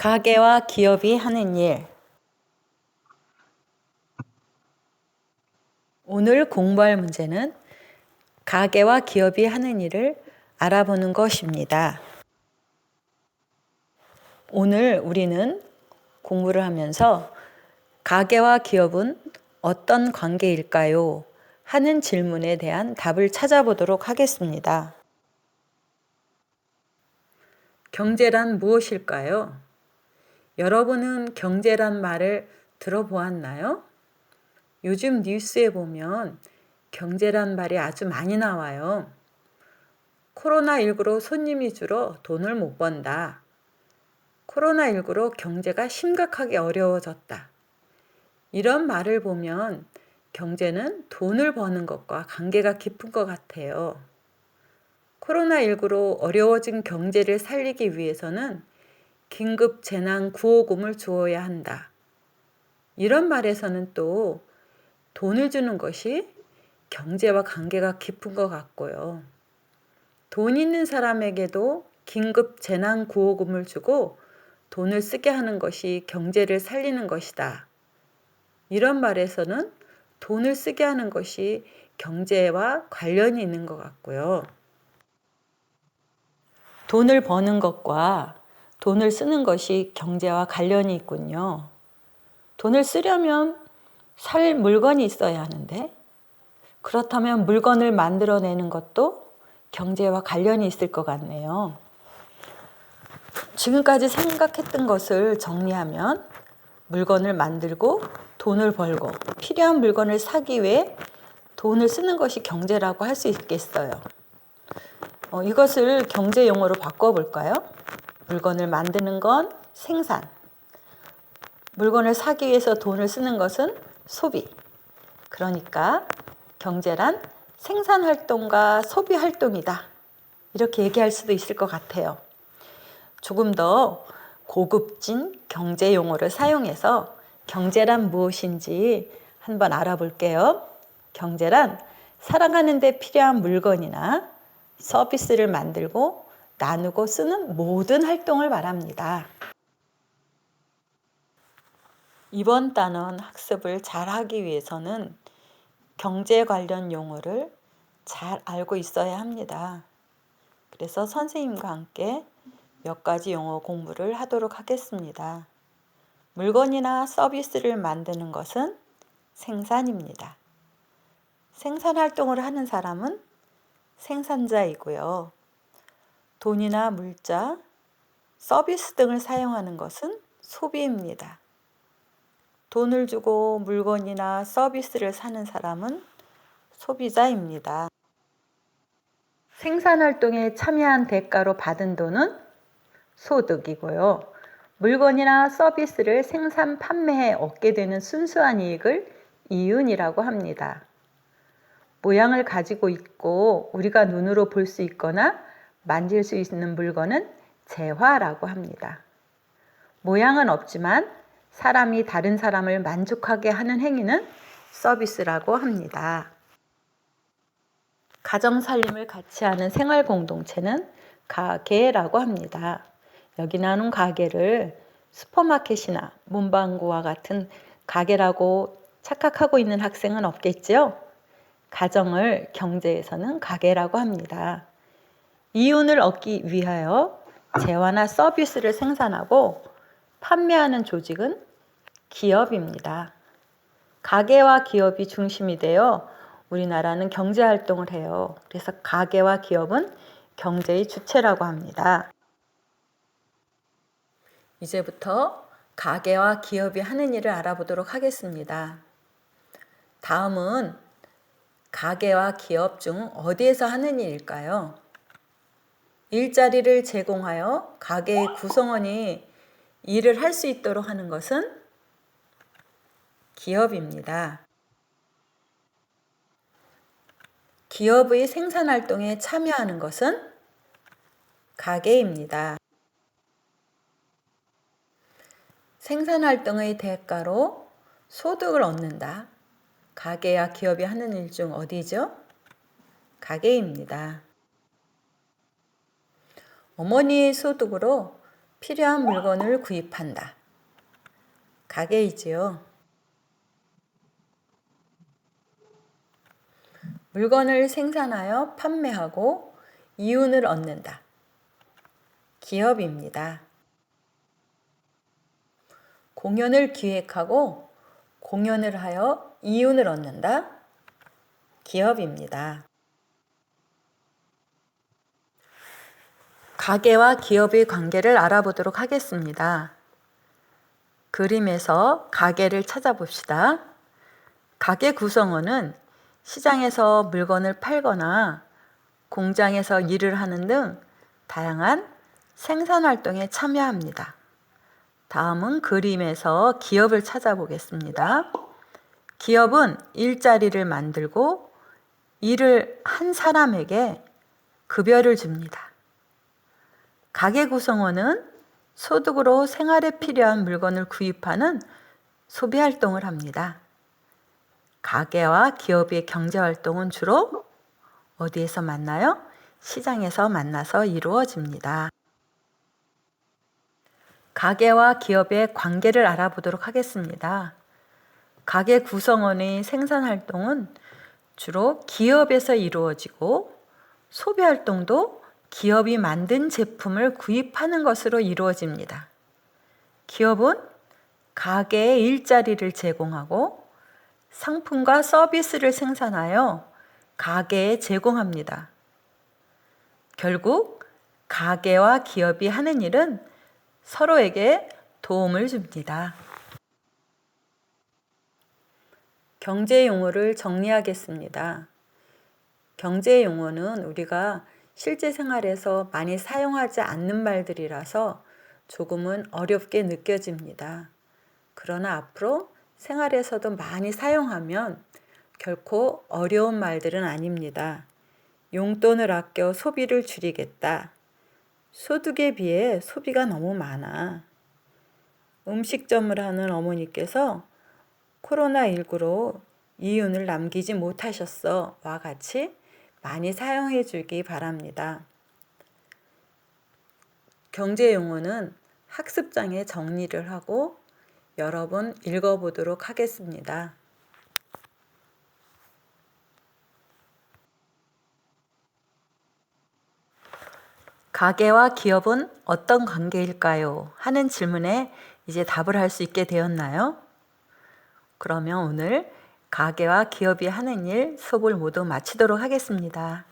가게와 기업이 하는 일. 오늘 공부할 문제는 가게와 기업이 하는 일을 알아보는 것입니다. 오늘 우리는 공부를 하면서 가게와 기업은 어떤 관계일까요? 하는 질문에 대한 답을 찾아보도록 하겠습니다. 경제란 무엇일까요? 여러분은 경제란 말을 들어보았나요? 요즘 뉴스에 보면 경제란 말이 아주 많이 나와요. 코로나19로 손님이 줄어 돈을 못 번다. 코로나19로 경제가 심각하게 어려워졌다. 이런 말을 보면 경제는 돈을 버는 것과 관계가 깊은 것 같아요. 코로나19로 어려워진 경제를 살리기 위해서는 긴급 재난 구호금을 주어야 한다. 이런 말에서는 또 돈을 주는 것이 경제와 관계가 깊은 것 같고요. 돈 있는 사람에게도 긴급 재난 구호금을 주고 돈을 쓰게 하는 것이 경제를 살리는 것이다. 이런 말에서는 돈을 쓰게 하는 것이 경제와 관련이 있는 것 같고요. 돈을 버는 것과 돈을 쓰는 것이 경제와 관련이 있군요. 돈을 쓰려면 살 물건이 있어야 하는데, 그렇다면 물건을 만들어내는 것도 경제와 관련이 있을 것 같네요. 지금까지 생각했던 것을 정리하면 물건을 만들고 돈을 벌고 필요한 물건을 사기 위해 돈을 쓰는 것이 경제라고 할 수 있겠어요. 이것을 경제 용어로 바꿔볼까요? 물건을 만드는 건 생산, 물건을 사기 위해서 돈을 쓰는 것은 소비. 그러니까 경제란 생산활동과 소비활동이다. 이렇게 얘기할 수도 있을 것 같아요. 조금 더 고급진 경제 용어를 사용해서 경제란 무엇인지 한번 알아볼게요. 경제란 살아가는 데 필요한 물건이나 서비스를 만들고 나누고 쓰는 모든 활동을 말합니다. 이번 단원 학습을 잘 하기 위해서는 경제 관련 용어를 잘 알고 있어야 합니다. 그래서 선생님과 함께 몇 가지 용어 공부를 하도록 하겠습니다. 물건이나 서비스를 만드는 것은 생산입니다. 생산 활동을 하는 사람은 생산자이고요. 돈이나 물자, 서비스 등을 사용하는 것은 소비입니다. 돈을 주고 물건이나 서비스를 사는 사람은 소비자입니다. 생산활동에 참여한 대가로 받은 돈은 소득이고요. 물건이나 서비스를 생산, 판매해 얻게 되는 순수한 이익을 이윤이라고 합니다. 모양을 가지고 있고 우리가 눈으로 볼 수 있거나 만질 수 있는 물건은 재화라고 합니다. 모양은 없지만 사람이 다른 사람을 만족하게 하는 행위는 서비스라고 합니다. 가정 살림을 같이 하는 생활 공동체는 가게라고 합니다. 여기 나눈 가게를 슈퍼마켓이나 문방구와 같은 가게라고 착각하고 있는 학생은 없겠지요? 가정을 경제에서는 가게라고 합니다. 이윤을 얻기 위하여 재화나 서비스를 생산하고 판매하는 조직은 기업입니다. 가게와 기업이 중심이 되어 우리나라는 경제활동을 해요. 그래서 가게와 기업은 경제의 주체라고 합니다. 이제부터 가게와 기업이 하는 일을 알아보도록 하겠습니다. 다음은 가게와 기업 중 어디에서 하는 일일까요? 일자리를 제공하여 가게의 구성원이 일을 할 수 있도록 하는 것은 기업입니다. 기업의 생산활동에 참여하는 것은 가게입니다. 생산활동의 대가로 소득을 얻는다. 가게와 기업이 하는 일 중 어디죠? 가게입니다. 어머니의 소득으로 필요한 물건을 구입한다. 가게이지요. 물건을 생산하여 판매하고 이윤을 얻는다. 기업입니다. 공연을 기획하고 공연을 하여 이윤을 얻는다. 기업입니다. 가게와 기업의 관계를 알아보도록 하겠습니다. 그림에서 가게를 찾아봅시다. 가게 구성원은 시장에서 물건을 팔거나 공장에서 일을 하는 등 다양한 생산활동에 참여합니다. 다음은 그림에서 기업을 찾아보겠습니다. 기업은 일자리를 만들고 일을 한 사람에게 급여를 줍니다. 가게 구성원은 소득으로 생활에 필요한 물건을 구입하는 소비활동을 합니다. 가게와 기업의 경제활동은 주로 어디에서 만나요? 시장에서 만나서 이루어집니다. 가게와 기업의 관계를 알아보도록 하겠습니다. 가게 구성원의 생산활동은 주로 기업에서 이루어지고 소비활동도 기업이 만든 제품을 구입하는 것으로 이루어집니다. 기업은 가게에 일자리를 제공하고 상품과 서비스를 생산하여 가게에 제공합니다. 결국 가게와 기업이 하는 일은 서로에게 도움을 줍니다. 경제 용어를 정리하겠습니다. 경제 용어는 우리가 실제 생활에서 많이 사용하지 않는 말들이라서 조금은 어렵게 느껴집니다. 그러나 앞으로 생활에서도 많이 사용하면 결코 어려운 말들은 아닙니다. 용돈을 아껴 소비를 줄이겠다. 소득에 비해 소비가 너무 많아. 음식점을 하는 어머니께서 코로나19로 이윤을 남기지 못하셨어 와 같이 많이 사용해 주기 바랍니다. 경제 용어는 학습장에 정리를 하고 여러 번 읽어보도록 하겠습니다. 가게와 기업은 어떤 관계일까요? 하는 질문에 이제 답을 할 수 있게 되었나요? 그러면 오늘 가게와 기업이 하는 일 수업을 모두 마치도록 하겠습니다.